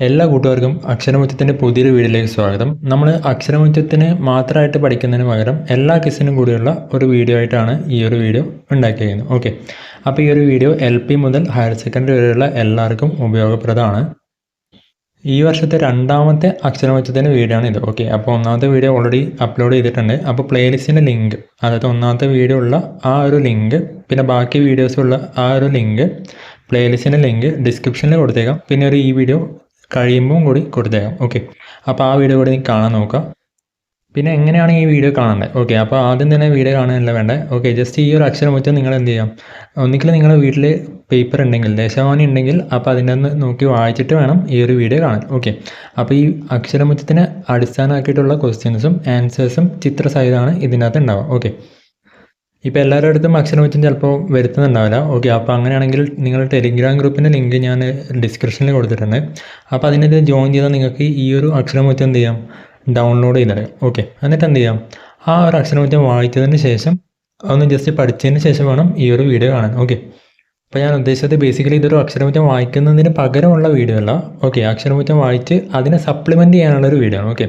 എല്ലാ കൂട്ടുകാർക്കും അക്ഷരമുറ്റത്തിൻ്റെ പുതിയൊരു വീഡിയോയിലേക്ക് സ്വാഗതം. നമ്മൾ അക്ഷരമുറ്റത്തിന് മാത്രമായിട്ട് പഠിക്കുന്നതിന് പകരം എല്ലാ ക്വിസിനും കൂടിയുള്ള ഒരു വീഡിയോ ആയിട്ടാണ് ഈ ഒരു വീഡിയോ ഉണ്ടാക്കിയിരിക്കുന്നത്. ഓക്കെ, അപ്പോൾ ഈ ഒരു വീഡിയോ LP മുതൽ ഹയർ സെക്കൻഡറി വരെയുള്ള എല്ലാവർക്കും ഉപയോഗപ്രദമാണ്. ഈ വർഷത്തെ രണ്ടാമത്തെ അക്ഷരമുറ്റത്തിൻ്റെ വീഡിയോ ആണ് ഇത്. ഓക്കെ, അപ്പോൾ ഒന്നാമത്തെ വീഡിയോ ഓൾറെഡി അപ്ലോഡ് ചെയ്തിട്ടുണ്ട്. അപ്പോൾ പ്ലേലിസ്റ്റിൻ്റെ ലിങ്ക്, അതായത് ഒന്നാമത്തെ വീഡിയോ ഉള്ള ആ ഒരു ലിങ്ക്, പിന്നെ ബാക്കി വീഡിയോസുള്ള ആ ഒരു ലിങ്ക്, പ്ലേലിസ്റ്റിൻ്റെ ലിങ്ക് ഡിസ്ക്രിപ്ഷനിൽ കൊടുത്തേക്കാം. പിന്നെ ഈ വീഡിയോ കഴിയുമ്പോൾ കൂടി കൊടുത്തേക്കാം. ഓക്കെ, അപ്പോൾ ആ വീഡിയോ കൂടി നീ കാണാൻ നോക്കാം. പിന്നെ എങ്ങനെയാണ് ഈ വീഡിയോ കാണേണ്ടത്? ഓക്കെ, അപ്പോൾ ആദ്യം തന്നെ വീഡിയോ കാണാനല്ല വേണ്ടത്. ഓക്കെ, ജസ്റ്റ് ഈ ഒരു അക്ഷരമുറ്റം നിങ്ങൾ എന്ത് ചെയ്യാം, ഒന്നിക്കൽ നിങ്ങളുടെ വീട്ടിൽ പേപ്പർ ഉണ്ടെങ്കിൽ, ദേശാഭിമാനി ഉണ്ടെങ്കിൽ, അപ്പോൾ അതിൻ്റെ ഒന്ന് നോക്കി വായിച്ചിട്ട് വേണം ഈ ഒരു വീഡിയോ കാണാൻ. ഓക്കെ, അപ്പോൾ ഈ അക്ഷരമുറ്റത്തിന് അടിസ്ഥാനമാക്കിയിട്ടുള്ള ക്വസ്റ്റ്യൻസും ആൻസേഴ്സും ചിത്രസഹിതമാണ് ഇതിനകത്ത് ഉണ്ടാവുക. ഓക്കെ, ഇപ്പോൾ എല്ലാവരുടെ അടുത്തും അക്ഷരമുറ്റം ചിലപ്പോൾ വരുത്തുന്നുണ്ടാവില്ല. ഓക്കെ, അപ്പോൾ അങ്ങനെയാണെങ്കിൽ നിങ്ങൾ ടെലിഗ്രാം ഗ്രൂപ്പിൻ്റെ ലിങ്ക് ഞാൻ ഡിസ്ക്രിപ്ഷനിൽ കൊടുത്തിട്ടുണ്ട്. അപ്പോൾ അതിനകത്ത് ജോയിൻ ചെയ്താൽ നിങ്ങൾക്ക് ഈ ഒരു അക്ഷരമുറ്റം എന്ത് ചെയ്യാം, ഡൗൺലോഡ് ചെയ്തെടുക്കാം. ഓക്കെ, എന്നിട്ട് എന്ത് ചെയ്യാം, ആ ഒരു അക്ഷരമുറ്റം വായിച്ചതിന് ശേഷം ഒന്ന് ജസ്റ്റ് പഠിച്ചതിന് ശേഷം വേണം ഈ ഒരു വീഡിയോ കാണാൻ. ഓക്കെ, അപ്പോൾ ഞാൻ ഉദ്ദേശിച്ചത് ബേസിക്കലി ഇതൊരു അക്ഷരമുറ്റം വായിക്കുന്നതിന് പകരമുള്ള വീഡിയോ അല്ല. ഓക്കെ, അക്ഷരമുറ്റം വായിച്ച് അതിനെ സപ്ലിമെൻറ്റ് ചെയ്യാനുള്ളൊരു വീഡിയോ ആണ്. ഓക്കെ,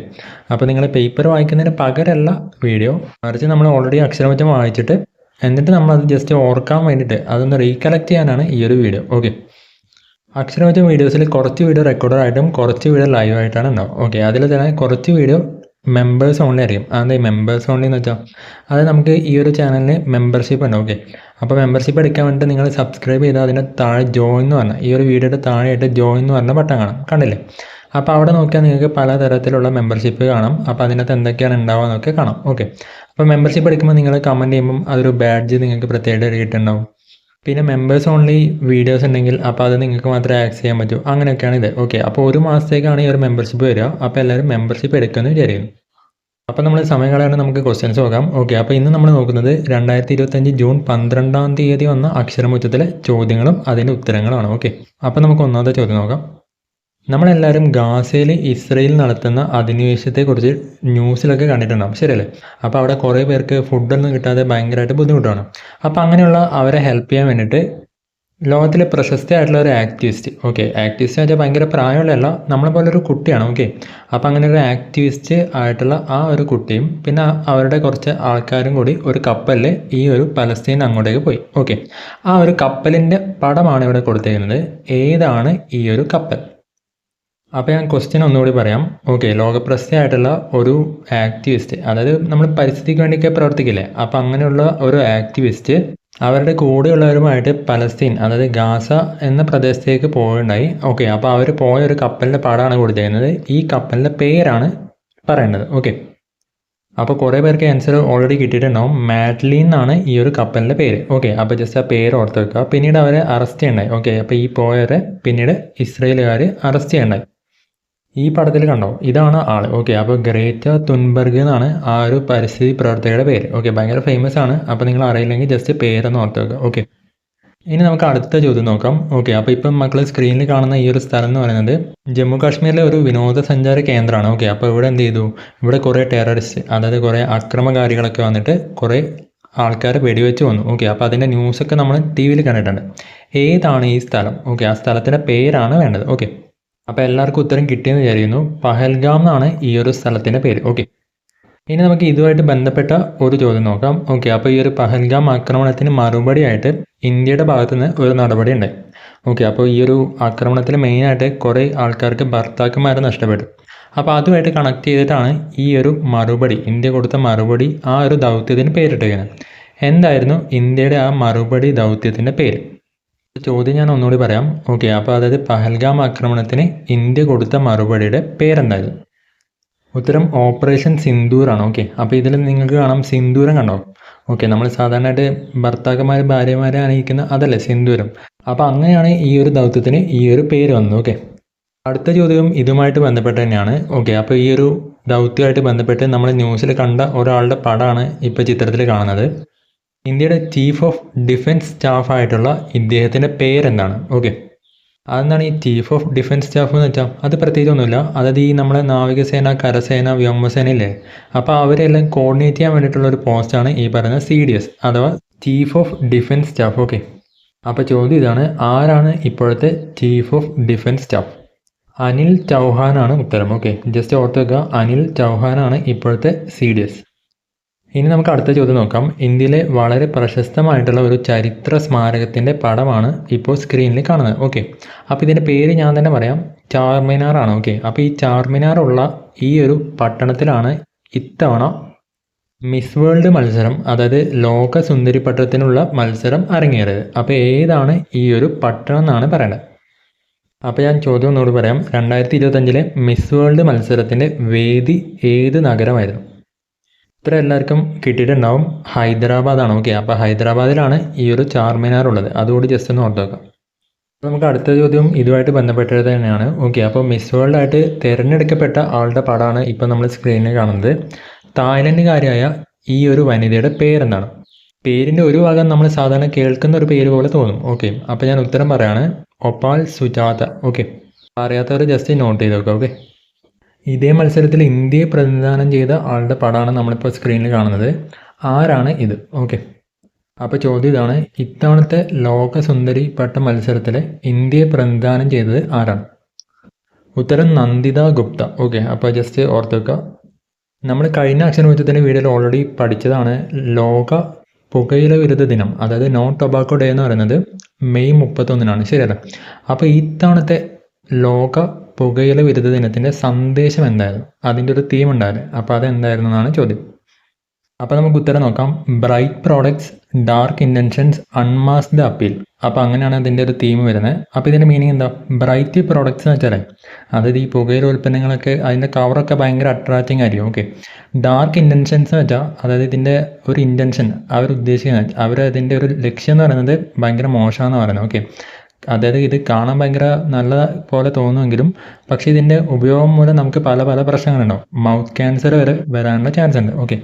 അപ്പോൾ നിങ്ങൾ പേപ്പർ വായിക്കുന്നതിന് പകരമല്ല വീഡിയോ, മറിച്ച് നമ്മൾ ഓൾറെഡി അക്ഷരമുറ്റം വായിച്ചിട്ട് എന്നിട്ട് നമ്മളത് ജസ്റ്റ് ഓർക്കാൻ വേണ്ടിയിട്ട് അതൊന്ന് റീകളക്ട് ചെയ്യാനാണ് ഈ ഒരു വീഡിയോ. ഓക്കെ, അക്ഷരമുറ്റം വീഡിയോസിൽ കുറച്ച് വീഡിയോ റെക്കോർഡറായിട്ടും കുറച്ച് വീഡിയോ ലൈവായിട്ടാണ് ഉണ്ടാവും. ഓക്കെ, അതിൽ തന്നെ കുറച്ച് വീഡിയോ മെമ്പേഴ്സ് ഓൺലി അറിയും. അതെന്താ മെമ്പേഴ്സ് ഓൺലി എന്ന് വെച്ചാൽ, അത് നമുക്ക് ഈ ഒരു ചാനലിന് മെമ്പർഷിപ്പ് ഉണ്ട്. ഓക്കെ, അപ്പോൾ മെമ്പർഷിപ്പ് എടുക്കാൻ വേണ്ടിയിട്ട് നിങ്ങൾ സബ്സ്ക്രൈബ് ചെയ്താൽ അതിൻ്റെ താഴെ ജോയിൻ എന്ന് പറഞ്ഞാൽ, ഈ ഒരു വീഡിയോയുടെ താഴെയായിട്ട് ജോയിൻ എന്ന് പറഞ്ഞ ബട്ടൺ കാണാം, കണ്ടില്ലേ? അപ്പോൾ അവിടെ നോക്കിയാൽ നിങ്ങൾക്ക് പലതരത്തിലുള്ള മെമ്പർഷിപ്പ് കാണാം. അപ്പോൾ അതിനകത്ത് എന്തൊക്കെയാണ് ഉണ്ടാവുക എന്നൊക്കെ കാണാം. ഓക്കെ, അപ്പോൾ മെമ്പർഷിപ്പ് എടുക്കുമ്പോൾ നിങ്ങൾ കമൻറ്റ് ചെയ്യുമ്പം അതൊരു ബാഡ്ജ് നിങ്ങൾക്ക് പ്രത്യേകമായിട്ട് കിട്ടുന്നുണ്ടാവും. പിന്നെ മെമ്പേഴ്സ് ഓൺലി വീഡിയോസ് ഉണ്ടെങ്കിൽ അപ്പോൾ അത് നിങ്ങൾക്ക് മാത്രമേ ആക്സസ് ചെയ്യാൻ പറ്റൂ. അങ്ങനെയൊക്കെയാണ് ഇത്. ഓക്കെ, അപ്പോൾ ഒരു മാസത്തേക്കാണ് ഈ ഒരു മെമ്പർഷിപ്പ് വരിക. അപ്പോൾ എല്ലാവരും മെമ്പർഷിപ്പ് എടുക്കുമെന്ന് വിചാരിക്കുന്നു. അപ്പോൾ നമ്മൾ സമയം കളയാണ്ട് നമുക്ക് ക്വസ്റ്റ്യൻസ് നോക്കാം. ഓക്കെ, അപ്പോൾ ഇന്ന് നമ്മൾ നോക്കുന്നത് 2025 ജൂൺ 12-ാം തീയതി വന്ന അക്ഷരമുറ്റത്തിലെ ചോദ്യങ്ങളും അതിൻ്റെ ഉത്തരങ്ങളുമാണ്. ഓക്കെ, അപ്പോൾ നമുക്ക് ഒന്നാമത്തെ ചോദ്യം നോക്കാം. നമ്മളെല്ലാവരും ഗാസയിൽ ഇസ്രയേൽ നടത്തുന്ന അധിനിവേശത്തെക്കുറിച്ച് ന്യൂസിലൊക്കെ കണ്ടിട്ടുണ്ടാകും, ശരിയല്ലേ? അപ്പോൾ അവിടെ കുറേ പേർക്ക് ഫുഡൊന്നും കിട്ടാതെ ഭയങ്കരമായിട്ട് ബുദ്ധിമുട്ടാണ്. അപ്പോൾ അങ്ങനെയുള്ള അവരെ ഹെൽപ്പ് ചെയ്യാൻ വേണ്ടിയിട്ട് ലോകത്തിലെ പ്രശസ്തയായിട്ടുള്ള ഒരു ആക്ടിവിസ്റ്റ്, ഓക്കെ, ആക്ടിവിസ്റ്റ് വെച്ചാൽ ഭയങ്കര പ്രായമുള്ളതല്ല, നമ്മളെ പോലെ ഒരു കുട്ടിയാണ്. ഓക്കെ, അപ്പോൾ അങ്ങനെ ഒരു ആക്ടിവിസ്റ്റ് ആയിട്ടുള്ള ആ ഒരു കുട്ടിയും പിന്നെ അവരുടെ കുറച്ച് ആൾക്കാരും കൂടി ഒരു കപ്പലിൽ ഈ ഒരു പലസ്തീൻ അങ്ങോട്ടേക്ക് പോയി. ഓക്കെ, ആ ഒരു കപ്പലിൻ്റെ പടമാണ് ഇവിടെ കൊടുത്തിരിക്കുന്നത്. ഏതാണ് ഈ ഒരു കപ്പൽ? അപ്പോൾ ഞാൻ ക്വസ്റ്റ്യൻ ഒന്നുകൂടി പറയാം. ഓക്കെ, ലോകപ്രസിദ്ധയായിട്ടുള്ള ഒരു ആക്ടിവിസ്റ്റ്, അതായത് നമ്മൾ പരിസ്ഥിതിക്ക് വേണ്ടിയൊക്കെ പ്രവർത്തിക്കില്ലേ, അപ്പോൾ അങ്ങനെയുള്ള ഒരു ആക്ടിവിസ്റ്റ് അവരുടെ കൂടെയുള്ളവരുമായിട്ട് പലസ്തീൻ, അതായത് ഗാസ എന്ന പ്രദേശത്തേക്ക് പോവുകയുണ്ടായി. ഓക്കെ, അപ്പോൾ അവർ പോയ ഒരു കപ്പലിൻ്റെ പടമാണ് കൊടുത്തിരിക്കുന്നത്. ഈ കപ്പലിൻ്റെ പേരാണ് പറയേണ്ടത്. ഓക്കെ, അപ്പോൾ കുറേ പേർക്ക് ആൻസർ ഓൾറെഡി കിട്ടിയിട്ടുണ്ടാവും. മാഡ്ലീൻ എന്നാണ് ഈ ഒരു കപ്പലിൻ്റെ പേര്. ഓക്കെ, അപ്പോൾ ജസ്റ്റ് ആ പേര് ഓർത്ത് വെക്കുക. പിന്നീട് അവരെ അറസ്റ്റ് ചെയ്യണ്ടായി. ഓക്കെ, അപ്പോൾ ഈ പോയവരെ പിന്നീട് ഇസ്രയേലുകാർ അറസ്റ്റ് ചെയ്യണ്ടായി. ഈ പടത്തിൽ കണ്ടോ, ഇതാണ് ആൾ. ഓക്കെ, അപ്പോൾ ഗ്രേറ്റ തുൻബർഗ് എന്നാണ് ആ ഒരു പരിസ്ഥിതി പ്രവർത്തകയുടെ പേര്. ഓക്കെ, ഭയങ്കര ഫേമസ് ആണ്. അപ്പോൾ നിങ്ങൾ അറിയില്ലെങ്കിൽ ജസ്റ്റ് പേരൊന്ന് ഓർത്ത് വെക്കുക. ഓക്കെ, ഇനി നമുക്ക് അടുത്ത ചോദ്യം നോക്കാം. ഓക്കെ, അപ്പോൾ ഇപ്പം മക്കൾ സ്ക്രീനിൽ കാണുന്ന ഈ ഒരു സ്ഥലം എന്ന് പറയുന്നത് ജമ്മു കാശ്മീരിലെ ഒരു വിനോദസഞ്ചാര കേന്ദ്രമാണ്. ഓക്കെ, അപ്പോൾ ഇവിടെ എന്ത് ചെയ്തു, ഇവിടെ കുറേ ടെററിസ്റ്റ്, അതായത് കുറേ അക്രമകാരികളൊക്കെ വന്നിട്ട് കുറേ ആൾക്കാരെ വെടിവെച്ച് വന്നു. ഓക്കെ, അപ്പോൾ അതിൻ്റെ ന്യൂസൊക്കെ നമ്മൾ TV കണ്ടിട്ടുണ്ട്. ഏതാണ് ഈ സ്ഥലം? ഓക്കെ, ആ സ്ഥലത്തിൻ്റെ പേരാണ് വേണ്ടത്. ഓക്കെ, അപ്പോൾ എല്ലാവർക്കും ഉത്തരം കിട്ടിയെന്ന് വിചാരിക്കുന്നു. പഹൽഗാം എന്നാണ് ഈ ഒരു സ്ഥലത്തിൻ്റെ പേര്. ഓക്കെ, ഇനി നമുക്ക് ഇതുമായിട്ട് ബന്ധപ്പെട്ട ഒരു ചോദ്യം നോക്കാം. ഓക്കെ, അപ്പോൾ ഈ ഒരു പഹൽഗാം ആക്രമണത്തിന് മറുപടിയായിട്ട് ഇന്ത്യയുടെ ഭാഗത്തു നിന്ന് ഒരു നടപടി ഉണ്ടായി. ഓക്കെ, അപ്പോൾ ഈ ഒരു ആക്രമണത്തിൽ മെയിനായിട്ട് കുറേ ആൾക്കാർക്ക് ഭർത്താക്കന്മാരെ നഷ്ടപ്പെട്ടു. അപ്പോൾ അതുമായിട്ട് കണക്ട് ചെയ്തിട്ടാണ് ഈ ഒരു മറുപടി, ഇന്ത്യ കൊടുത്ത മറുപടി, ആ ഒരു ദൗത്യത്തിന് പേരിട്ടിരിക്കുന്നത്. എന്തായിരുന്നു ഇന്ത്യയുടെ ആ മറുപടി ദൗത്യത്തിൻ്റെ പേര്? ചോദ്യം ഞാൻ ഒന്നുകൂടി പറയാം. ഓക്കെ, അപ്പോൾ അതായത് പഹൽഗാം ആക്രമണത്തിന് ഇന്ത്യ കൊടുത്ത മറുപടിയുടെ പേരെന്തായിരുന്നു? ഉത്തരം ഓപ്പറേഷൻ സിന്ദൂറാണ്. ഓക്കെ, അപ്പോൾ ഇതിൽ നിങ്ങൾക്ക് കാണാം സിന്ദൂരം കണ്ടോ? ഓക്കെ, നമ്മൾ സാധാരണയായിട്ട് ഭർത്താക്കന്മാർ ഭാര്യമാരെ അണിയിക്കുന്ന അതല്ലേ സിന്ദൂരം. അപ്പോൾ അങ്ങനെയാണ് ഈ ഒരു ദൗത്യത്തിന് ഈ ഒരു പേര് വന്നത്. ഓക്കെ, അടുത്ത ചോദ്യം ഇതുമായിട്ട് ബന്ധപ്പെട്ട് തന്നെയാണ്. ഓക്കെ, അപ്പോൾ ഈ ഒരു ദൗത്യമായിട്ട് ബന്ധപ്പെട്ട് നമ്മൾ ന്യൂസിൽ കണ്ട ഒരാളുടെ പടമാണ് ഇപ്പോൾ ചിത്രത്തിൽ കാണുന്നത്. ഇന്ത്യയുടെ ചീഫ് ഓഫ് ഡിഫൻസ് സ്റ്റാഫ് ആയിട്ടുള്ള ഇദ്ദേഹത്തിൻ്റെ പേരെന്താണ്? ഓക്കെ, അതെന്താണ് ഈ ചീഫ് ഓഫ് ഡിഫൻസ് സ്റ്റാഫ് എന്ന് വെച്ചാൽ? അത് പ്രത്യേകിച്ചൊന്നുമില്ല. അതായത് ഈ നമ്മളെ നാവികസേന, കരസേന, വ്യോമസേന ഇല്ലേ, അപ്പോൾ അവരെല്ലാം കോർഡിനേറ്റ് ചെയ്യാൻ വേണ്ടിയിട്ടുള്ള ഒരു പോസ്റ്റാണ് ഈ പറയുന്ന CDS അഥവാ chief of defence staff. Okay, അപ്പോൾ ചോദ്യം ഇതാണ്, ആരാണ് ഇപ്പോഴത്തെ chief of defence staff? Anil ചൗഹാനാണ് ഉത്തരം. ഓക്കെ, ജസ്റ്റ് ഓർത്ത് വെക്കുക, അനിൽ ചൗഹാനാണ് ഇപ്പോഴത്തെ CDS. ഇനി നമുക്ക് അടുത്ത ചോദ്യം നോക്കാം. ഇന്ത്യയിലെ വളരെ പ്രശസ്തമായിട്ടുള്ള ഒരു ചരിത്ര സ്മാരകത്തിൻ്റെ പടമാണ് ഇപ്പോൾ സ്ക്രീനിൽ കാണുന്നത്. ഓക്കെ, അപ്പോൾ ഇതിൻ്റെ പേര് ഞാൻ തന്നെ പറയാം, ചാർമിനാർ ആണ്. ഓക്കെ, അപ്പോൾ ഈ ചാർമിനാർ ഉള്ള ഈ ഒരു പട്ടണത്തിലാണ് ഇത്തവണ മിസ് വേൾഡ് മത്സരം, അതായത് ലോക സുന്ദരി പട്ടണത്തിനുള്ള മത്സരം അരങ്ങേറിയത്. അപ്പോൾ ഏതാണ് ഈ ഒരു പട്ടണം എന്നാണ് പറയേണ്ടത്. അപ്പോൾ ഞാൻ ചോദ്യം ഒന്നുകൂടി പറയാം. 2025 മിസ് വേൾഡ് മത്സരത്തിൻ്റെ വേദി ഏത് നഗരമായിരുന്നു? ഇത്ര എല്ലാവർക്കും കിട്ടിയിട്ടുണ്ടാവും, ഹൈദരാബാദാണ്. ഓക്കെ, അപ്പോൾ ഹൈദരാബാദിലാണ് ഈ ഒരു ചാർമിനാർ ഉള്ളത്. അതുകൂടി ജസ്റ്റ് ഒന്ന് ഓർത്ത് വെക്കാം. നമുക്ക് അടുത്ത ചോദ്യം ഇതുമായിട്ട് ബന്ധപ്പെട്ടത് തന്നെയാണ്. ഓക്കെ, അപ്പോൾ മിസ് വേൾഡ് ആയിട്ട് തിരഞ്ഞെടുക്കപ്പെട്ട ആളുടെ പടമാണ് ഇപ്പോൾ നമ്മൾ സ്ക്രീനിൽ കാണുന്നത്. തായ്ലൻഡുകാരിയായ ഈ ഒരു വനിതയുടെ പേരെന്താണ്? പേരിൻ്റെ ഒരു ഭാഗം നമ്മൾ സാധാരണ കേൾക്കുന്ന ഒരു പേര് പോലെ തോന്നും. ഓക്കെ, അപ്പോൾ ഞാൻ ഉത്തരം പറയാണ്, ഒപാൽ സുജാത. ഓക്കെ, അറിയാത്തവർ ജസ്റ്റ് നോട്ട് ചെയ്ത് നോക്കുക. ഓക്കെ, ഇതേ മത്സരത്തിൽ ഇന്ത്യയെ പ്രതിനിധാനം ചെയ്ത ആളുടെ പടമാണ് നമ്മളിപ്പോൾ സ്ക്രീനിൽ കാണുന്നത്. ആരാണ് ഇത്? ഓക്കെ, അപ്പോൾ ചോദ്യം ഇതാണ്, ഇത്തവണത്തെ ലോക സുന്ദരി പട്ട മത്സരത്തിലെ ഇന്ത്യയെ പ്രതിനിധാനം ചെയ്തത് ആരാണ്? ഉത്തരം നന്ദിത ഗുപ്ത. ഓക്കെ, അപ്പോൾ ജസ്റ്റ് ഓർത്ത് വെക്കുക. നമ്മൾ കഴിഞ്ഞ അക്ഷരമുറ്റത്തിൻ്റെ വീഡിയോയിൽ ഓൾറെഡി പഠിച്ചതാണ്, ലോക പുകയില വിരുദ്ധ ദിനം, അതായത് നോ ടൊബാക്കോ ഡേ എന്ന് പറയുന്നത് മെയ് 31 ശരിയല്ല? അപ്പോൾ ഇത്തവണത്തെ ലോക പുകയില വിരുദ്ധ ദിനത്തിൻ്റെ സന്ദേശം എന്തായിരുന്നു? അതിൻ്റെ ഒരു തീം ഉണ്ടായിരുന്നു. അപ്പോൾ അതെന്തായിരുന്നു എന്നാണ് ചോദ്യം. അപ്പോൾ നമുക്ക് ഉത്തരം നോക്കാം. Bright products, dark intentions, unmasked appeal. അപ്പോൾ അങ്ങനെയാണ് അതിൻ്റെ ഒരു തീം വരുന്നത്. അപ്പോൾ ഇതിൻ്റെ മീനിങ് എന്താ? ബ്രൈറ്റ് പ്രോഡക്ട്സ് എന്ന് വെച്ചാൽ അതായത് ഈ പുകയില ഉൽപ്പന്നങ്ങളൊക്കെ അതിൻ്റെ കവറൊക്കെ ഭയങ്കര അട്രാക്റ്റിംഗ് ആയിരിക്കും. ഓക്കെ, ഡാർക്ക് ഇൻറ്റൻഷൻസ് എന്ന് വെച്ചാൽ അതായത് ഇതിൻ്റെ ഒരു ഇൻറ്റൻഷൻ അവർ ഉദ്ദേശിക്കുന്നത്, അതിൻ്റെ ഒരു ലക്ഷ്യം എന്ന് പറയുന്നത് ഭയങ്കര മോശമാണെന്ന് പറയുന്നത്. ഓക്കെ, അതായത് ഇത് കാണാൻ ഭയങ്കര നല്ല പോലെ തോന്നുമെങ്കിലും പക്ഷേ ഇതിൻ്റെ ഉപയോഗം മൂലം നമുക്ക് പല പല പ്രശ്നങ്ങളുണ്ടാവും. മൗത്ത് ക്യാൻസർ വരെ വരാനുള്ള ചാൻസ് ഉണ്ട്. ഓക്കെ,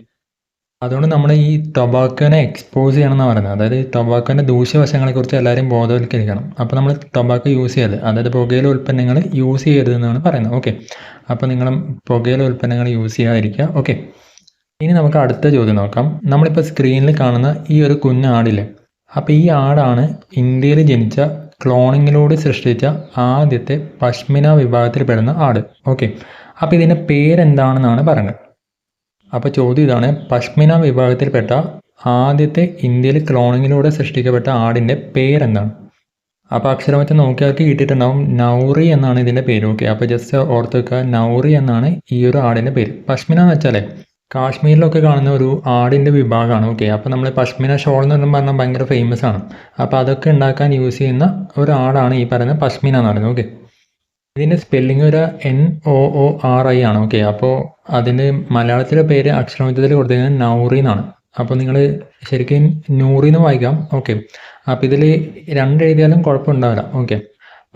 അതുകൊണ്ട് നമ്മൾ ഈ ടൊബാക്കോനെ എക്സ്പോസ് ചെയ്യണമെന്നാണ് പറയുന്നത്. അതായത് ഈ ടൊബാക്കോൻ്റെ ദൂഷ്യവശങ്ങളെക്കുറിച്ച് എല്ലാവരും ബോധവൽക്കരിക്കണം. അപ്പോൾ നമ്മൾ ടൊബാക്കോ യൂസ് ചെയ്യരുത്, അതായത് പുകയില ഉൽപ്പന്നങ്ങൾ യൂസ് ചെയ്യരുതെന്നാണ് പറയുന്നത്. ഓക്കെ, അപ്പോൾ നിങ്ങൾ പുകയില ഉൽപ്പന്നങ്ങൾ യൂസ് ചെയ്യാതിരിക്കുക. ഓക്കെ, ഇനി നമുക്ക് അടുത്ത ചോദ്യം നോക്കാം. നമ്മളിപ്പോൾ സ്ക്രീനിൽ കാണുന്ന ഈ ഒരു കുഞ്ഞാടില്ലേ, അപ്പോൾ ഈ ആടാണ് ഇന്ത്യയിൽ ജനിച്ച ക്ലോണിങ്ങിലൂടെ സൃഷ്ടിച്ച ആദ്യത്തെ പഷ്മിന വിഭാഗത്തിൽപ്പെടുന്ന ആട്. ഓക്കെ, അപ്പോൾ ഇതിൻ്റെ പേരെന്താണെന്നാണ് പറയുന്നത്. അപ്പോൾ ചോദ്യം ഇതാണ്, പഷ്മിന വിഭാഗത്തിൽപ്പെട്ട ആദ്യത്തെ ഇന്ത്യയിൽ ക്ലോണിങ്ങിലൂടെ സൃഷ്ടിക്കപ്പെട്ട ആടിൻ്റെ പേരെന്താണ്? അപ്പോൾ അക്ഷരമറ്റം നോക്കിയാർക്ക് കിട്ടിയിട്ടുണ്ടാവും, നൗറി എന്നാണ് ഇതിൻ്റെ പേര്. ഓക്കെ, അപ്പോൾ ജസ്റ്റ് ഓർത്ത് വെക്കുക, നൗറി എന്നാണ് ഈ ഒരു ആടിൻ്റെ പേര്. പഷ്മിന എന്ന് വെച്ചാലേ കാശ്മീരിലൊക്കെ കാണുന്ന ഒരു ആടിൻ്റെ വിഭാഗമാണ്. ഓക്കെ, അപ്പോൾ നമ്മൾ പഷ്മിന ഷോൾ എന്ന് പറഞ്ഞാൽ ഭയങ്കര ഫേമസ് ആണ്. അപ്പോൾ അതൊക്കെ ഉണ്ടാക്കാൻ യൂസ് ചെയ്യുന്ന ഒരു ആടാണ് ഈ പറയുന്ന പഷ്മിന എന്ന് പറയുന്നത്. ഓക്കെ, ഇതിൻ്റെ സ്പെല്ലിംഗ് ഒരു NOORI ആണ്. ഓക്കെ, അപ്പോൾ അതിൻ്റെ മലയാളത്തിലെ പേര് അക്ഷരമറ്റത്തിൽ കൊടുത്തിരിക്കുന്നത് നൗറി എന്നാണ്. അപ്പോൾ നിങ്ങൾ ശരിക്കും നൂറി എന്ന് വായിക്കാം. ഓക്കെ, അപ്പോൾ ഇതിൽ രണ്ട് എഴുതിയാലും കുഴപ്പമുണ്ടാവില്ല. ഓക്കെ,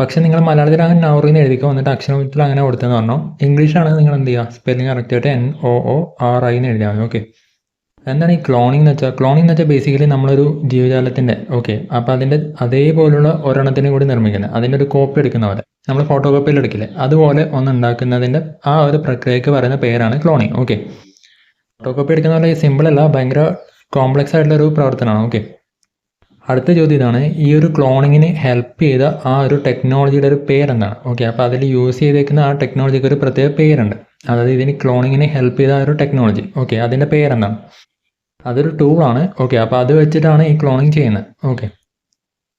പക്ഷെ നിങ്ങൾ മലയാളത്തിൽ അങ്ങനെ നൗറി എന്ന് എഴുതിക്കുക, വന്നിട്ട് അക്ഷരമറ്റത്തിൽ അങ്ങനെ കൊടുത്തതെന്ന് പറഞ്ഞാൽ ഇംഗ്ലീഷാണെങ്കിൽ നിങ്ങൾ എന്ത് ചെയ്യുക, സ്പെല്ലിംഗ് കറക്റ്റായിട്ട് NOORI എന്ന് എഴുതിയാൽ മതി. ഓക്കെ, എന്താണ് ഈ ക്ലോണിംഗ് എന്ന് വെച്ചാൽ? ക്ലോണിംഗ് എന്ന് വെച്ചാൽ ബേസിക്കലി നമ്മളൊരു ജീവജാലത്തിൻ്റെ ഓക്കെ, അപ്പോൾ അതിൻ്റെ അതേപോലുള്ള ഒരെണ്ണത്തിനെ കൂടി നിർമ്മിക്കുന്നത്, അതിൻ്റെ ഒരു കോപ്പി എടുക്കുന്ന പോലെ നമ്മൾ ഫോട്ടോ കോപ്പിയിൽ എടുക്കില്ലേ, അതുപോലെ ഒന്ന് ഉണ്ടാക്കുന്നതിൻ്റെ ആ ഒരു പ്രക്രിയയ്ക്ക് പറയുന്ന പേരാണ് ക്ലോണിങ്. ഓക്കെ, ഫോട്ടോ കോപ്പി എടുക്കുന്ന പോലെ സിമ്പിൾ അല്ല, ഭയങ്കര കോംപ്ലക്സ് ആയിട്ടുള്ള ഒരു പ്രവർത്തനമാണ്. ഓക്കെ, അടുത്ത ചോദ്യം ഇതാണ്, ഈ ഒരു ക്ലോണിങ്ങിന് ഹെൽപ്പ് ചെയ്ത ആ ഒരു ടെക്നോളജിയുടെ ഒരു പേരെന്താണ്? ഓക്കെ, അപ്പോൾ അതിൽ യൂസ് ചെയ്തേക്കുന്ന ആ ടെക്നോളജിക്ക് ഒരു പ്രത്യേക പേരുണ്ട്, അതായത് ഇതിന് ക്ലോണിങ്ങിന് ഹെൽപ്പ് ചെയ്ത ആ ഒരു ടെക്നോളജി. ഓക്കെ, അതിൻ്റെ പേരെന്താണ്? അതൊരു ടൂളാണ്. ഓക്കെ, അപ്പോൾ അത് വെച്ചിട്ടാണ് ഈ ക്ലോണിങ് ചെയ്യുന്നത്. ഓക്കെ,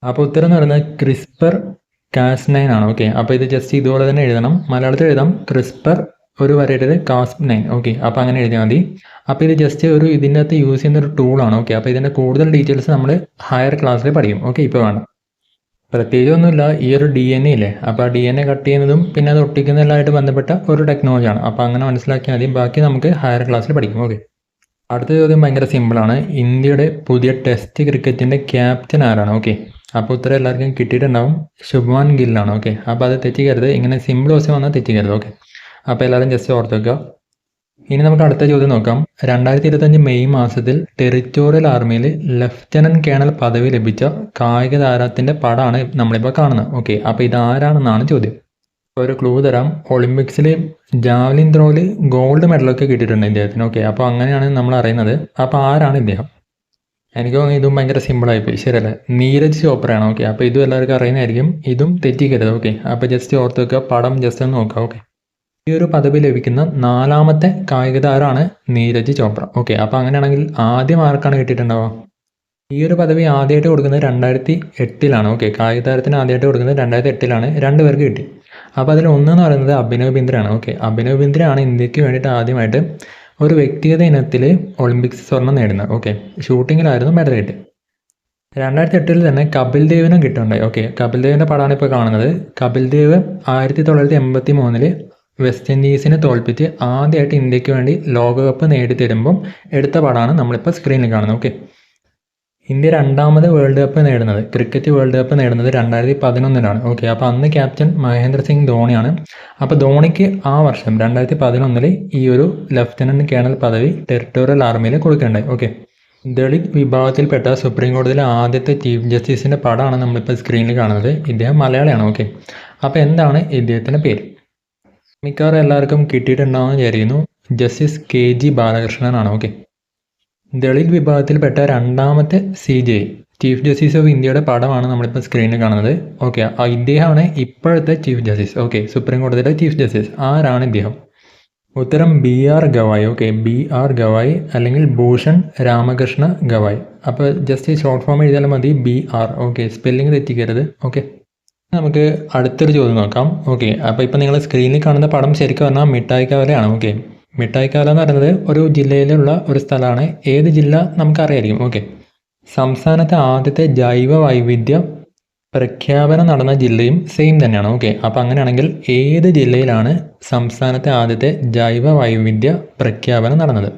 അപ്പോൾ ഉത്തരം എന്ന് പറയുന്നത് CRISPR-Cas9 ആണ്. ഓക്കെ, അപ്പോൾ ഇത് ജസ്റ്റ് ഇതുപോലെ തന്നെ എഴുതണം, മലയാളത്തിൽ എഴുതാം CRISPR ഒരു വരയിട്ടത് Cas9. ഓക്കെ, അപ്പോൾ അങ്ങനെ എഴുതിയാൽ മതി. അപ്പോൾ ഇത് ജസ്റ്റ് ഒരു ഇതിൻ്റെ അകത്ത് യൂസ് ചെയ്യുന്ന ഒരു ടൂളാണ്. ഓക്കെ, അപ്പോൾ ഇതിൻ്റെ കൂടുതൽ ഡീറ്റെയിൽസ് നമ്മൾ ഹയർ ക്ലാസ്സിൽ പഠിക്കും. ഓക്കെ, ഇപ്പോൾ വേണ്ട പ്രത്യേകിച്ചൊന്നുമില്ല. ഈ ഒരു DNA ഇല്ലേ, അപ്പോൾ ആ DNA കട്ട് ചെയ്യുന്നതും പിന്നെ അത് ഒട്ടിക്കുന്നതെല്ലാമായിട്ട് ബന്ധപ്പെട്ട ഒരു ടെക്നോളജിയാണ്. അപ്പോൾ അങ്ങനെ മനസ്സിലാക്കിയാൽ മതി, ബാക്കി നമുക്ക് ഹയർ ക്ലാസ്സിൽ പഠിക്കും. ഓക്കെ, അടുത്ത ചോദ്യം ഭയങ്കര സിമ്പിളാണ്. ഇന്ത്യയുടെ പുതിയ ടെസ്റ്റ് ക്രിക്കറ്റിൻ്റെ ക്യാപ്റ്റൻ ആരാണ്? ഓക്കെ, അപ്പോൾ ഉത്തരം എല്ലാവർക്കും കിട്ടിയിട്ടുണ്ടാവും, ശുഭ്മാൻ ഗില്ലാണ്. ഓക്കെ, അപ്പോൾ അത് തെറ്റിക്കരുത്, ഇങ്ങനെ സിമ്പിൾ ക്വസ്റ്റ്യൻ വന്നാൽ തെറ്റിക്കരുത്. ഓക്കെ, അപ്പോൾ എല്ലാവരും ജസ്റ്റ് ഓർത്ത് വെക്കുക. ഇനി നമുക്ക് അടുത്ത ചോദ്യം നോക്കാം. 2025 മെയ് മാസത്തിൽ ടെറിറ്റോറിയൽ ആർമിയിൽ ലഫ്റ്റനന്റ് കേണൽ പദവി ലഭിച്ച കായിക താരത്തിൻ്റെ പടമാണ് നമ്മളിപ്പോൾ കാണുന്നത്. ഓക്കെ, അപ്പോൾ ഇതാരാണെന്നാണ് ചോദ്യം. ഒരു ക്ലൂ തരാം, ഒളിമ്പിക്സിൽ ജാവലിൻ ത്രോയിൽ ഗോൾഡ് മെഡലൊക്കെ കിട്ടിയിട്ടുണ്ട് ഇദ്ദേഹത്തിന്. ഓക്കെ, അപ്പോൾ അങ്ങനെയാണ് നമ്മൾ അറിയുന്നത്. അപ്പോൾ ആരാണ് ഇദ്ദേഹം? എനിക്ക് തോന്നുന്നു ഇതും ഭയങ്കര സിമ്പിളായിപ്പോയി, ശരിയല്ലേ? നീരജ് ചോപ്രയാണ്. ഓക്കെ, അപ്പോൾ ഇതും എല്ലാവർക്കും അറിയുന്നതായിരിക്കും. ഇതും തെറ്റിക്കരുത്. ഓക്കെ, അപ്പോൾ ജസ്റ്റ് ഓർത്ത് വെക്കുക, പടം ജസ്റ്റ് ഒന്ന് നോക്കുക. ഓക്കെ, ഈ ഒരു പദവി ലഭിക്കുന്ന 4ാമത്തെ കായിക താരമാണ് നീരജ് ചോപ്ര. ഓക്കെ, അപ്പോൾ അങ്ങനെയാണെങ്കിൽ ആദ്യം ആർക്കാണ് കിട്ടിയിട്ടുണ്ടാവുക? ഈ ഒരു പദവി ആദ്യമായിട്ട് കൊടുക്കുന്നത് 2008 ഓക്കെ, കായിക താരത്തിന് ആദ്യമായിട്ട് കൊടുക്കുന്നത് 2008 2 പേർക്ക് കിട്ടി. അപ്പോൾ അതിൽ ഒന്നെന്ന് പറയുന്നത് അഭിനവ് ബിന്ദ്രയാണ്. ഓക്കെ, അഭിനവ് ബിന്ദ്രയാണ് ഇന്ത്യക്ക് വേണ്ടിയിട്ട് ആദ്യമായിട്ട് ഒരു വ്യക്തിഗത ഇനത്തിൽ ഒളിമ്പിക്സ് സ്വർണ്ണം നേടുന്നത്. ഓക്കെ, ഷൂട്ടിങ്ങിലായിരുന്നു മെഡൽ കിട്ടി. 2008 തന്നെ കപിൽ ദേവിനും കിട്ടുന്നുണ്ടായി. ഓക്കെ, കപിൽ ദേവിൻ്റെ പടമാണ് ഇപ്പോൾ കാണുന്നത്. കപിൽ ദേവ് 1983 വെസ്റ്റ് ഇൻഡീസിനെ തോൽപ്പിച്ച് ആദ്യമായിട്ട് ഇന്ത്യക്ക് വേണ്ടി ലോകകപ്പ് നേടിത്തരുമ്പം എടുത്ത പടമാണ് നമ്മളിപ്പോൾ സ്ക്രീനിൽ കാണുന്നത്. ഓക്കെ, ഇന്ത്യ 2ാമത് വേൾഡ് കപ്പ് നേടുന്നത്, ക്രിക്കറ്റ് വേൾഡ് കപ്പ് നേടുന്നത് 2011 ഓക്കെ, അപ്പോൾ അന്ന് ക്യാപ്റ്റൻ മഹേന്ദ്ര സിംഗ് ധോണിയാണ്. അപ്പോൾ ധോണിക്ക് ആ വർഷം 2011 ഈ ഒരു ലഫ്റ്റനൻറ്റ് കേണൽ പദവി ടെറിട്ടോറിയൽ ആർമിയിൽ കൊടുക്കേണ്ടായി. ഓക്കെ, ദളിത് വിഭാഗത്തിൽപ്പെട്ട സുപ്രീം കോടതിയിലെ ആദ്യത്തെ ചീഫ് ജസ്റ്റിസിൻ്റെ പടമാണ് നമ്മളിപ്പോൾ സ്ക്രീനിൽ കാണുന്നത്. ഇദ്ദേഹം മലയാളിയാണ്. ഓക്കെ, അപ്പോൾ എന്താണ് ഇദ്ദേഹത്തിൻ്റെ പേര്? മിക്കവാറും എല്ലാവർക്കും കിട്ടിയിട്ടുണ്ടാവുമെന്ന് വിചാരിക്കുന്നു. Justice KG ബാലകൃഷ്ണനാണ്. ഓക്കെ, ദളിത് വിഭാഗത്തിൽപ്പെട്ട 2ാമത്തെ CJI ചീഫ് ജസ്റ്റിസ് ഓഫ് ഇന്ത്യയുടെ പടമാണ് നമ്മളിപ്പോൾ സ്ക്രീനിൽ കാണുന്നത്. ഓക്കെ, ഇദ്ദേഹമാണ് ഇപ്പോഴത്തെ ചീഫ് ജസ്റ്റിസ്. ഓക്കെ, സുപ്രീം കോടതിയുടെ ചീഫ് ജസ്റ്റിസ്. ആരാണ് ഇദ്ദേഹം? ഉത്തരം BR Gavai. Okay, BR Gavai അല്ലെങ്കിൽ ഭൂഷൺ രാമകൃഷ്ണ ഗവായി. അപ്പോൾ ജസ്റ്റ് ഷോർട്ട് ഫോം എഴുതിയാലും മതി, BR. ഓക്കെ, സ്പെല്ലിംഗ് തെറ്റിക്കരുത്. ഓക്കെ, നമുക്ക് അടുത്തൊരു ചോദ്യം നോക്കാം. ഓക്കെ, അപ്പോൾ ഇപ്പോൾ നിങ്ങൾ സ്ക്രീനിൽ കാണുന്ന പടം ശരിക്കും പറഞ്ഞാൽ മിഠായിക്കവലയാണ്. ഓക്കെ, മിഠായിക്കവല എന്ന് പറയുന്നത് ഒരു ജില്ലയിലുള്ള ഒരു സ്ഥലമാണ്. ഏത് ജില്ല നമുക്കറിയായിരിക്കും. ഓക്കെ, സംസ്ഥാനത്തെ ആദ്യത്തെ ജൈവ വൈവിധ്യ പ്രഖ്യാപനം നടന്ന ജില്ലയും സെയിം തന്നെയാണ്. ഓക്കെ, അപ്പോൾ അങ്ങനെയാണെങ്കിൽ ഏത് ജില്ലയിലാണ് സംസ്ഥാനത്തെ ആദ്യത്തെ ജൈവ വൈവിധ്യ പ്രഖ്യാപനം നടന്നത്?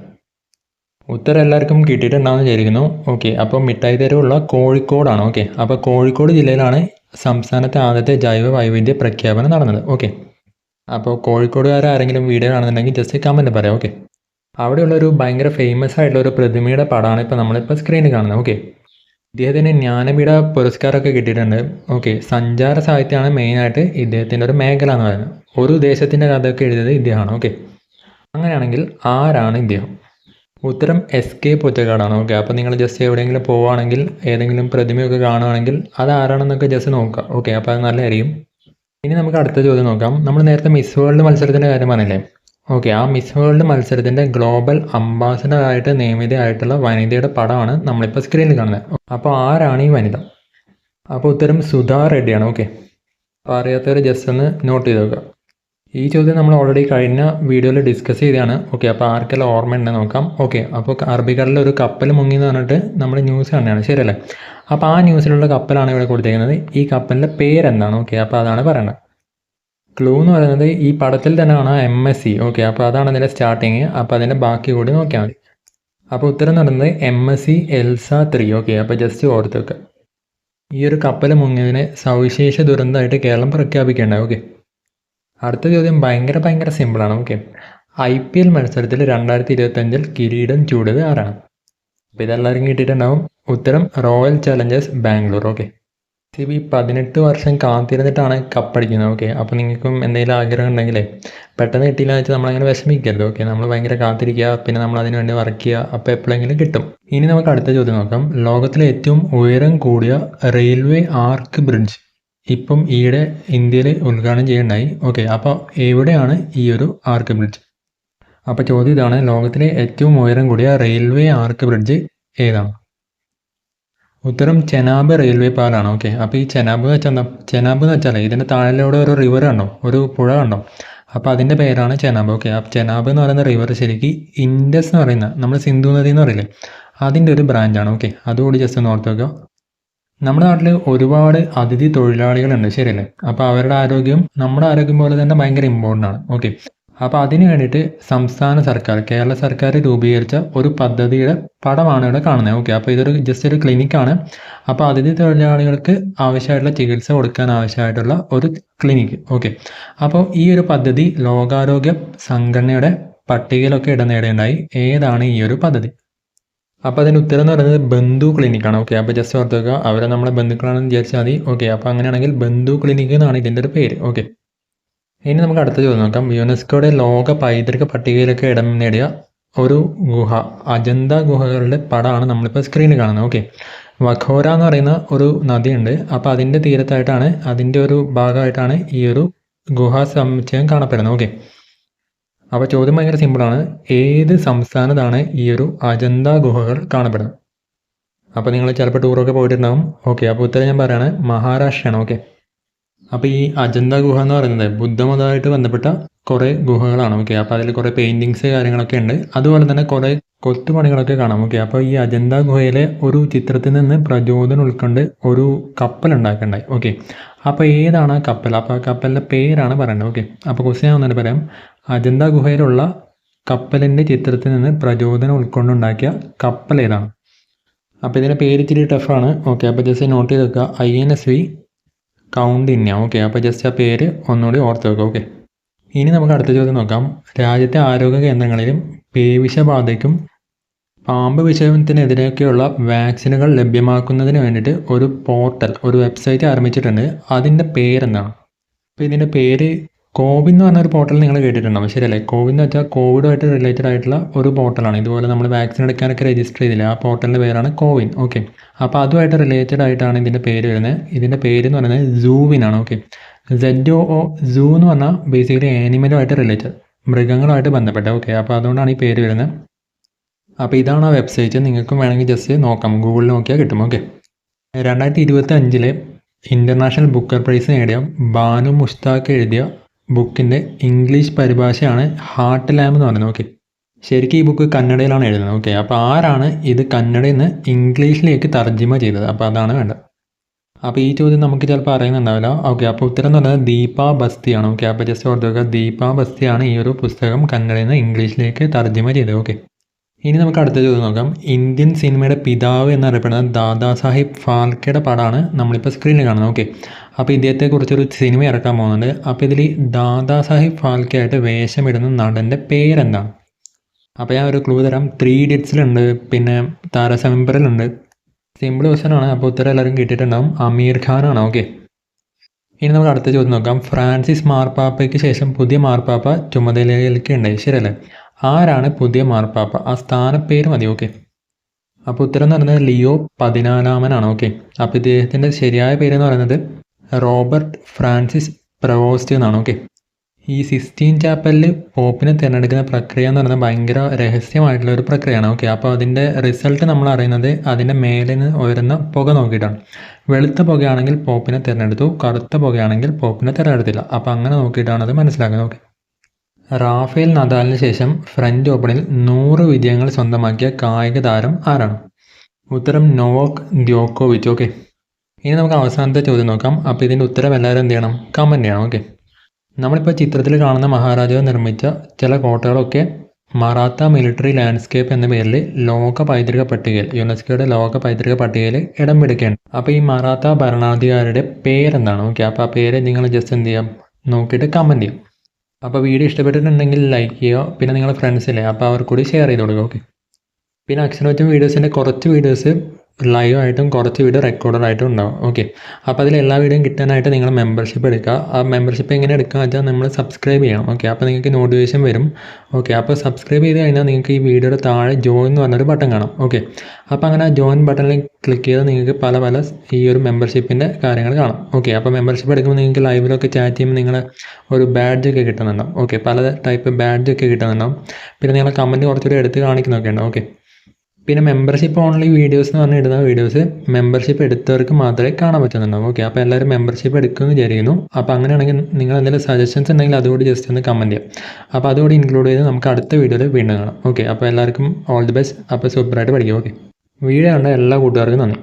ഉത്തരം എല്ലാവർക്കും കിട്ടിയിട്ടുണ്ടാവുമെന്ന് വിചാരിക്കുന്നു. ഓക്കെ, അപ്പോൾ മിഠായി തെരുവുള്ള കോഴിക്കോടാണ്. ഓക്കെ, അപ്പോൾ കോഴിക്കോട് ജില്ലയിലാണ് സംസ്ഥാനത്തെ ആദ്യത്തെ ജൈവ വൈവിധ്യ പ്രഖ്യാപനം നടന്നത്. ഓക്കെ, അപ്പോൾ കോഴിക്കോടുകാരെങ്കിലും വീഡിയോ കാണുന്നുണ്ടെങ്കിൽ ജസ്റ്റ് കമൻറ്റ് പറയാം. ഓക്കെ, അവിടെയുള്ളൊരു ഭയങ്കര ഫേമസ് ആയിട്ടുള്ള ഒരു പ്രതിമയുടെ പടമാണ് ഇപ്പോൾ നമ്മളിപ്പോൾ സ്ക്രീനിൽ കാണുന്നത്. ഓക്കെ, ഇദ്ദേഹത്തിന് ജ്ഞാനപീഠ പുരസ്കാരമൊക്കെ കിട്ടിയിട്ടുണ്ട്. ഓക്കെ, സഞ്ചാര സാഹിത്യമാണ് മെയിനായിട്ട് ഇദ്ദേഹത്തിൻ്റെ ഒരു മേഖല എന്ന് പറയുന്നത്. ഒരു ദേശത്തിൻ്റെ കഥയൊക്കെ എഴുതിയത് ഇദ്ദേഹമാണ്. ഓക്കെ, അങ്ങനെയാണെങ്കിൽ ആരാണ് ഇദ്ദേഹം? ഉത്തരം SK പൊറ്റക്കാടാണ്. ഓക്കെ, അപ്പോൾ നിങ്ങൾ ജസ്റ്റ് എവിടെയെങ്കിലും പോവുകയാണെങ്കിൽ ഏതെങ്കിലും പ്രതിമയൊക്കെ കാണുകയാണെങ്കിൽ അത് ആരാണെന്നൊക്കെ ജസ്റ്റ് നോക്കുക. ഓക്കെ, അപ്പോൾ അത് നല്ലതായിരിക്കും. ഇനി നമുക്ക് അടുത്ത ചോദ്യം നോക്കാം. നമ്മൾ നേരത്തെ മിസ് വേൾഡ് മത്സരത്തിൻ്റെ കാര്യം പറഞ്ഞില്ലേ? ഓക്കെ, ആ മിസ് വേൾഡ് മത്സരത്തിൻ്റെ ഗ്ലോബൽ അംബാസഡറായിട്ട് നിയമിതയായിട്ടുള്ള വനിതയുടെ പടമാണ് നമ്മളിപ്പോൾ സ്ക്രീനിൽ കാണുന്നത്. അപ്പോൾ ആരാണ് ഈ വനിത? അപ്പോൾ ഉത്തരം സുധാ റെഡ്ഡിയാണ്. ഓക്കെ, അപ്പോൾ അറിയാത്തവർ ജസ്റ്റ് ഒന്ന് നോട്ട് ചെയ്ത് നോക്കുക. ഈ ചോദ്യം നമ്മൾ ഓൾറെഡി കഴിഞ്ഞ വീഡിയോയിൽ ഡിസ്കസ് ചെയ്തതാണ്. ഓക്കെ, അപ്പോൾ ആർക്കെല്ലാം ഓർമ്മയുണ്ടെന്ന് നോക്കാം. ഓക്കെ, അപ്പോൾ അറബിക്കടലിൽ ഒരു കപ്പൽ മുങ്ങി എന്ന് പറഞ്ഞിട്ട് നമ്മൾ ന്യൂസ് തന്നെയാണ്, ശരിയല്ലേ? അപ്പോൾ ആ ന്യൂസിലുള്ള കപ്പലാണ് ഇവിടെ കൊടുത്തിരിക്കുന്നത്. ഈ കപ്പലിൻ്റെ പേരെന്താണ്? ഓക്കെ, അപ്പോൾ അതാണ് പറയേണ്ടത്. ക്ലൂ എന്ന് പറയുന്നത് ഈ പടത്തിൽ തന്നെ കാണാം MSC. ഓക്കെ, അപ്പോൾ അതാണ് അതിൻ്റെ സ്റ്റാർട്ടിങ്. അപ്പോൾ അതിൻ്റെ ബാക്കി കൂടി നോക്കിയാൽ മതി. അപ്പോൾ ഉത്തരം എന്ന് പറയുന്നത് MSC എൽസ 3. ഓക്കെ, അപ്പോൾ ജസ്റ്റ് ഓർത്ത് വെക്കുക. ഈ ഒരു കപ്പൽ മുങ്ങിയതിനെ സവിശേഷ ദുരന്തമായിട്ട് കേരളം പ്രഖ്യാപിക്കേണ്ടത്. ഓക്കെ, അടുത്ത ചോദ്യം ഭയങ്കര സിമ്പിളാണ്. ഓക്കെ, IPL മത്സരത്തിൽ 2025 കിരീടം ചൂടിയത് ആരാണ്? അപ്പോൾ ഇതെല്ലാവരും കിട്ടിയിട്ടുണ്ടാവും. ഉത്തരം royal Challengers Bangalore. Okay, CB 18 വർഷം കാത്തിരുന്നിട്ടാണ് കപ്പടിക്കുന്നത്. ഓക്കെ, അപ്പോൾ നിങ്ങൾക്കും എന്തെങ്കിലും ആഗ്രഹം ഉണ്ടെങ്കിലേ പെട്ടെന്ന് കിട്ടിയില്ല എന്ന് വെച്ചാൽ നമ്മളങ്ങനെ വിഷമിക്കരുത്. ഓക്കെ, നമ്മൾ ഭയങ്കര കാത്തിരിക്കുക, പിന്നെ നമ്മൾ അതിന് വേണ്ടി വർക്ക് ചെയ്യുക, അപ്പോൾ എപ്പോഴെങ്കിലും കിട്ടും. ഇനി നമുക്ക് അടുത്ത ചോദ്യം നോക്കാം. ലോകത്തിലെ ഏറ്റവും ഉയരം കൂടിയ റെയിൽവേ ആർക്ക് ബ്രിഡ്ജ് ഇപ്പം ഈയിടെ ഇന്ത്യയിൽ ഉദ്ഘാടനം ചെയ്യുന്നുണ്ടായി. ഓക്കെ, അപ്പോൾ എവിടെയാണ് ഈ ഒരു ആർക്ക് ബ്രിഡ്ജ്? അപ്പോൾ ചോദ്യം ഇതാണ്, ലോകത്തിലെ ഏറ്റവും ഉയരം കൂടിയ റെയിൽവേ ആർക്ക് ബ്രിഡ്ജ് ഏതാണ്? ഉത്തരം ചെനാബ് റെയിൽവേ പാലാണ്. ഓക്കെ, അപ്പോൾ ഈ ചെനാബ് എന്ന് വെച്ചാൽ എന്താ? ചെനാബ് എന്ന് വെച്ചാൽ ഇതിൻ്റെ താഴെയൂടെ ഒരു റിവർ കണ്ടോ, ഒരു പുഴ കണ്ടോ? അപ്പോൾ അതിൻ്റെ പേരാണ് ചെനാബ്. ഓക്കെ, അപ്പോൾ ചെനാബ് എന്ന് പറയുന്ന റിവർ ശരിക്കും ഇൻഡസ് എന്ന് പറയുന്ന നമ്മൾ സിന്ധു നദി എന്ന് പറയില്ലേ, അതിൻ്റെ ഒരു ബ്രാഞ്ചാണ്. ഓക്കെ, അതുകൂടി ജസ്റ്റ് ഒന്ന് ഓർത്ത് വെക്കുക. നമ്മുടെ നാട്ടിൽ ഒരുപാട് അതിഥി തൊഴിലാളികളുണ്ട്, ശരിയല്ലേ? അപ്പോൾ അവരുടെ ആരോഗ്യം നമ്മുടെ ആരോഗ്യം പോലെ തന്നെ ഭയങ്കര ഇമ്പോർട്ടൻ്റ് ആണ്. ഓക്കെ, അപ്പോൾ അതിന് വേണ്ടിയിട്ട് സംസ്ഥാന സർക്കാർ, കേരള സർക്കാർ രൂപീകരിച്ച ഒരു പദ്ധതിയുടെ പടമാണ് ഇവിടെ കാണുന്നത്. ഓക്കെ, അപ്പോൾ ഇതൊരു ജസ്റ്റ് ഒരു ക്ലിനിക്കാണ്. അപ്പോൾ അതിഥി തൊഴിലാളികൾക്ക് ആവശ്യമായിട്ടുള്ള ചികിത്സ കൊടുക്കാൻ ആവശ്യമായിട്ടുള്ള ഒരു ക്ലിനിക്ക്. ഓക്കെ, അപ്പോൾ ഈ ഒരു പദ്ധതി ലോകാരോഗ്യ സംഘടനയുടെ പട്ടികയിലൊക്കെ ഇടം നേടേണ്ടായി. ഏതാണ് ഈ ഒരു പദ്ധതി? അപ്പോൾ അതിൻ്റെ ഉത്തരം എന്ന് പറയുന്നത് ബന്ധു ക്ലിനിക്കാണ്. ഓക്കെ, അപ്പോൾ ജസ്റ്റ് ഓർത്ത് വെക്കുക, അവരെ നമ്മളെ ബന്ധുക്കളാണെന്ന് വിചാരിച്ചാൽ മതി. ഓക്കെ, അപ്പോൾ അങ്ങനെയാണെങ്കിൽ ബന്ധു ക്ലിനിക്ക് എന്നാണ് ഇതിൻ്റെ ഒരു പേര്. ഓക്കെ, ഇനി നമുക്ക് അടുത്ത ചോദ്യം നോക്കാം. യുനെസ്കോയുടെ ലോക പൈതൃക പട്ടികയിലൊക്കെ ഇടം നേടിയ ഒരു ഗുഹ, അജന്ത ഗുഹകളുടെ പടമാണ് നമ്മളിപ്പോൾ സ്ക്രീനിൽ കാണുന്നത്. ഓക്കെ, വഖോര എന്ന് പറയുന്ന ഒരു നദിയുണ്ട്. അപ്പോൾ അതിൻ്റെ തീരത്തായിട്ടാണ്, അതിൻ്റെ ഒരു ഭാഗമായിട്ടാണ് ഈ ഒരു ഗുഹാ സമുച്ചയം കാണപ്പെടുന്നത്. ഓക്കെ, അപ്പോൾ ചോദ്യം ഭയങ്കര സിമ്പിളാണ്. ഏത് സംസ്ഥാനത്താണ് ഈ ഒരു അജന്ത ഗുഹകൾ കാണപ്പെടുന്നത്? അപ്പോൾ നിങ്ങൾ ചിലപ്പോൾ ടൂറൊക്കെ പോയിട്ടുണ്ടാകും. ഓക്കെ, അപ്പോൾ ഉത്തരം ഞാൻ പറയുകയാണ്, മഹാരാഷ്ട്രയാണ്. ഓക്കെ, അപ്പോൾ ഈ അജന്ത ഗുഹ എന്ന് പറയുന്നത് ബുദ്ധമതമായിട്ട് ബന്ധപ്പെട്ട കുറേ ഗുഹകളാണ്. ഓക്കെ, അപ്പോൾ അതിൽ കുറേ പെയിൻറ്റിങ്സ് കാര്യങ്ങളൊക്കെ ഉണ്ട്. അതുപോലെ തന്നെ കുറേ കൊത്തുപണികളൊക്കെ കാണാം. ഓക്കെ, അപ്പോൾ ഈ അജന്ത ഗുഹയിലെ ഒരു ചിത്രത്തിൽ നിന്ന് പ്രചോദനം ഉൾക്കൊണ്ട് ഒരു കപ്പൽ ഉണ്ടാക്കണ്ടായി. ഓക്കെ, അപ്പോൾ ഏതാണ് ആ കപ്പൽ? അപ്പോൾ ആ കപ്പലിൻ്റെ പേരാണ് പറയേണ്ടത്. ഓക്കെ, അപ്പോൾ ക്വസ്റ്റ്യൻ ഞാൻ ഒന്നും പറയാം. അജന്ത ഗുഹയിലുള്ള കപ്പലിൻ്റെ ചിത്രത്തിൽ നിന്ന് പ്രചോദനം ഉൾക്കൊണ്ടുണ്ടാക്കിയ കപ്പൽ ഏതാണ്? അപ്പോൾ ഇതിൻ്റെ പേര് ഇച്ചിരി ടഫാണ്. ഓക്കെ, അപ്പോൾ ജസ്റ്റ് നോട്ട് ചെയ്ത് വെക്കുക, INSV കൗണ്ടിന്യ. ഓക്കെ, അപ്പോൾ ജസ്റ്റ് ആ പേര് ഒന്നുകൂടി ഓർത്ത് വെക്കുക. ഓക്കെ, ഇനി നമുക്ക് അടുത്ത ചോദ്യം നോക്കാം. രാജ്യത്തെ ആരോഗ്യ കേന്ദ്രങ്ങളിലും പേവിഷബാധയ്ക്കും പാമ്പ് വിഷയത്തിനെതിരെയൊക്കെയുള്ള വാക്സിനുകൾ ലഭ്യമാക്കുന്നതിന് വേണ്ടിയിട്ട് ഒരു പോർട്ടൽ, ഒരു വെബ്സൈറ്റ് ആരംഭിച്ചിട്ടുണ്ട്. അതിൻ്റെ പേരെന്താണ്? അപ്പോൾ ഇതിൻ്റെ പേര് കോവിൻ എന്ന് പറഞ്ഞൊരു പോർട്ടൽ നിങ്ങൾ കേട്ടിട്ടുണ്ടാവും, ശരിയല്ലേ? കോവിൻ എന്ന് വെച്ചാൽ കോവിഡുമായിട്ട് റിലേറ്റഡ് ആയിട്ടുള്ള ഒരു പോർട്ടലാണ്. ഇതുപോലെ നമ്മൾ വാക്സിൻ എടുക്കാനൊക്കെ രജിസ്റ്റർ ചെയ്തില്ല, ആ പോർട്ടലിൻ്റെ പേരാണ് കോവിൻ. ഓക്കെ, അപ്പോൾ അതുമായിട്ട് റിലേറ്റഡ് ആയിട്ടാണ് ഇതിൻ്റെ പേര് വരുന്നത്. ഇതിൻ്റെ പേര് എന്ന് പറയുന്നത് സൂവിനാണ്. ഓക്കെ, ZOO, സൂ എന്ന് പറഞ്ഞാൽ ബേസിക്കലി ആനിമലുമായിട്ട് റിലേറ്റഡ്, മൃഗങ്ങളുമായിട്ട് ബന്ധപ്പെട്ട. ഓക്കെ, അപ്പോൾ അതുകൊണ്ടാണ് ഈ പേര് വരുന്നത്. അപ്പോൾ ഇതാണ് ആ വെബ്സൈറ്റ്. നിങ്ങൾക്കും വേണമെങ്കിൽ ജസ്റ്റ് നോക്കാം, ഗൂഗിളിൽ നോക്കിയാൽ കിട്ടും. ഓക്കെ, 2025 ഇൻ്റർനാഷണൽ ബുക്കർ പ്രൈസ് നേടിയ ബാനു മുഷ്താഖ് എഴുതിയ ബുക്കിൻ്റെ ഇംഗ്ലീഷ് പരിഭാഷയാണ് ഹാർട്ട് ലാമ്പ് എന്ന് പറയുന്നത്. ഓക്കെ, ശരിക്കും ഈ ബുക്ക് കന്നഡയിലാണ് എഴുതുന്നത്. ഓക്കെ, അപ്പോൾ ആരാണ് ഇത് കന്നഡയിൽ നിന്ന് ഇംഗ്ലീഷിലേക്ക് തർജ്ജിമ ചെയ്തത്? അപ്പോൾ അതാണ് വേണ്ടത്. അപ്പോൾ ഈ ചോദ്യം നമുക്ക് ചിലപ്പോൾ അറിയുന്നുണ്ടാവില്ല. ഓക്കെ, അപ്പോൾ ഉത്തരം എന്ന് പറയുന്നത് ദീപാ ബസ്തിയാണ്. ഓക്കെ, അപ്പോൾ ജസ്റ്റ് ഓർത്ത് വെക്കുക, ദീപാ ബസ്തിയാണ് ഈ ഒരു പുസ്തകം കന്നഡയിൽ നിന്ന് ഇംഗ്ലീഷിലേക്ക് തർജ്ജിമ ചെയ്തത്. ഓക്കെ, ഇനി നമുക്ക് അടുത്ത ചോദ്യം നോക്കാം. ഇന്ത്യൻ സിനിമയുടെ പിതാവ് എന്നറിയപ്പെടുന്ന ദാദാ സാഹിബ് ഫാൽക്കെയുടെ പടമാണ് നമ്മളിപ്പോൾ സ്ക്രീനിൽ കാണുന്നത്. ഓക്കെ, അപ്പോൾ ഇദ്ദേഹത്തെക്കുറിച്ചൊരു സിനിമ ഇറക്കാൻ പോകുന്നുണ്ട്. അപ്പോൾ ഇതിൽ ദാദാ സാഹിബ് ഫാൽക്കെ ആയിട്ട് വേഷമിടുന്ന നടൻ്റെ പേരെന്താണ്? അപ്പോൾ ഞാൻ ഒരു ക്ലൂ തരാം. 3 ഇഡിയറ്റ്സിലുണ്ട്, പിന്നെ താരസമിമ്പറിലുണ്ട്. സിമ്പിൾ ക്വസ്റ്റ്യനാണ്. അപ്പോൾ ഉത്തരം എല്ലാവരും കേട്ടിട്ടുണ്ടാവും, അമീർ ഖാനാണ്. ഓക്കെ, ഇനി നമുക്ക് അടുത്ത ചോദ്യം നോക്കാം. ഫ്രാൻസിസ് മാർപ്പാപ്പയ്ക്ക് ശേഷം പുതിയ മാർപ്പാപ്പ ചുമതലയിലേക്ക് ഉണ്ടായി, ശരിയല്ലേ? ആരാണ് പുതിയ മാർപ്പാപ്പ? ആ സ്ഥാനപ്പേര് മതി. ഓക്കെ, അപ്പോൾ ഉത്തരം എന്ന് പറയുന്നത് ലിയോ 14 ഓക്കെ, അപ്പോൾ ഇദ്ദേഹത്തിൻ്റെ ശരിയായ പേരെന്ന് പറയുന്നത് റോബർട്ട് ഫ്രാൻസിസ് പ്രവോസ്റ്റ് എന്നാണ്. ഓക്കെ, ഈ സിസ്റ്റീൻ ചാപ്പലിൽ പോപ്പിനെ തിരഞ്ഞെടുക്കുന്ന പ്രക്രിയ എന്ന് പറയുന്നത് ഭയങ്കര രഹസ്യമായിട്ടുള്ള ഒരു പ്രക്രിയയാണ്. ഓക്കെ, അപ്പോൾ അതിൻ്റെ റിസൾട്ട് നമ്മൾ അറിയുന്നത് അതിൻ്റെ മേലെ നിന്ന് ഉയരുന്ന പുക നോക്കിയിട്ടാണ്. വെളുത്ത പുകയാണെങ്കിൽ പോപ്പിനെ തിരഞ്ഞെടുത്തു, കറുത്ത പുകയാണെങ്കിൽ പോപ്പിനെ തിരഞ്ഞെടുത്തില്ല. അപ്പോൾ അങ്ങനെ നോക്കിയിട്ടാണ് അത് മനസ്സിലാക്കുന്നത്. ഓക്കെ, റാഫേൽ നദാലിന് ശേഷം ഫ്രഞ്ച് ഓപ്പണിൽ 100 വിജയങ്ങൾ സ്വന്തമാക്കിയ കായിക താരം ആരാണ്? ഉത്തരം നോവാക് ദ്യോക്കോവിച്ച്. ഓക്കെ, ഇനി നമുക്ക് അവസാനത്തെ ചോദ്യം നോക്കാം. അപ്പോൾ ഇതിൻ്റെ ഉത്തരം എല്ലാവരും എന്ത് ചെയ്യണം? കമൻറ്റ് ചെയ്യണം. ഓക്കെ, നമ്മളിപ്പോൾ ചിത്രത്തിൽ കാണുന്ന മഹാരാജാവ് നിർമ്മിച്ച ചില കോട്ടകളൊക്കെ മറാത്ത മിലിറ്ററി ലാൻഡ്സ്കേപ്പ് എന്ന പേരിൽ ലോക പൈതൃക പട്ടികയിൽ, യുനെസ്കോയുടെ ലോക പൈതൃക പട്ടികയിൽ ഇടം പിടിക്കുകയാണ്. അപ്പോൾ ഈ മറാത്ത ഭരണാധികാരിയുടെ പേരെന്താണ്? ഓക്കെ, അപ്പോൾ ആ പേര് നിങ്ങൾ ജസ്റ്റ് എന്ത് ചെയ്യാം, നോക്കിയിട്ട് കമൻറ്റ് ചെയ്യാം. അപ്പോൾ വീഡിയോ ഇഷ്ടപ്പെട്ടിട്ടുണ്ടെങ്കിൽ ലൈക്ക് ചെയ്യുക, പിന്നെ നിങ്ങളുടെ ഫ്രണ്ട്സില്ലേ അപ്പോൾ അവർക്ക് കൂടി ഷെയർ ചെയ്ത് കൊടുക്കുക. ഓക്കെ, പിന്നെ അക്ഷരവച്ചം വീഡിയോസിൻ്റെ കുറച്ച് വീഡിയോസ് ലൈവ് ആയിട്ടും കുറച്ച് വീഡിയോ റെക്കോർഡായിട്ടും ഉണ്ടാവും. ഓക്കെ, അപ്പോൾ അതിൽ എല്ലാ വീഡിയോയും കിട്ടാനായിട്ട് നിങ്ങൾ മെമ്പർഷിപ്പ് എടുക്കുക. ആ മെമ്പർഷിപ്പ് എങ്ങനെ എടുക്കുക വെച്ചാൽ നമ്മൾ സബ്സ്ക്രൈബ് ചെയ്യണം. ഓക്കെ, അപ്പോൾ നിങ്ങൾക്ക് നോട്ടിഫിക്കേഷൻ വരും. ഓക്കെ, അപ്പോൾ സബ്സ്ക്രൈബ് ചെയ്ത് കഴിഞ്ഞാൽ നിങ്ങൾക്ക് ഈ വീഡിയോയുടെ താഴെ ജോയിൻ എന്ന് പറഞ്ഞൊരു ബട്ടൺ കാണാം. ഓക്കെ, അപ്പോൾ അങ്ങനെ ജോയിൻ ബട്ടണിൽ ക്ലിക്ക് ചെയ്താൽ നിങ്ങൾക്ക് പല പല ഈ ഒരു മെമ്പർഷിപ്പിൻ്റെ കാര്യങ്ങൾ കാണാം. ഓക്കെ, അപ്പോൾ മെമ്പർഷിപ്പ് എടുക്കുമ്പോൾ നിങ്ങൾക്ക് ലൈവിലൊക്കെ ചാറ്റ് ചെയ്യുമ്പോൾ നിങ്ങൾ ഒരു ബാഡ്ജൊക്കെ കിട്ടുന്നുണ്ടാവും. ഓക്കെ, പല ടൈപ്പ് ബാഡ്ജൊക്കെ കിട്ടുന്നുണ്ടാവും. പിന്നെ നിങ്ങളെ കമൻറ്റ് കുറച്ചുകൂടി എടുത്ത് കാണിക്കുന്നൊക്കെ ഉണ്ട്. ഓക്കെ, പിന്നെ മെമ്പർഷിപ്പ് ഓൺലി വീഡിയോസ് എന്ന് പറഞ്ഞ് ഇടുന്ന വീഡിയോസ് മെമ്പർഷിപ്പ് എടുത്തവർക്ക് മാത്രമേ കാണാൻ പറ്റുന്നുണ്ടാവും. ഓക്കെ, അപ്പോൾ എല്ലാവരും മെമ്പർഷിപ്പ് എടുക്കുമെന്ന് വിചാരിക്കുന്നു. അപ്പോൾ അങ്ങനെയാണെങ്കിൽ നിങ്ങൾ എന്തെങ്കിലും സജഷൻസ് ഉണ്ടെങ്കിൽ അതുകൂടി ജസ്റ്റ് ഒന്ന് കമൻറ്റ് ചെയ്യാം. അപ്പോൾ അതുകൂടി ഇൻക്ലൂഡ് ചെയ്ത് നമുക്ക് അടുത്ത വീഡിയോയിൽ വീണ്ടും കാണാം. ഓക്കെ, അപ്പോൾ എല്ലാവർക്കും ഓൾ ദി ബെസ്റ്റ്. അപ്പോൾ സൂപ്പറായിട്ട് പഠിക്കും. ഓക്കെ, വീഡിയോ കണ്ട എല്ലാ കൂട്ടുകാർക്കും നന്ദി.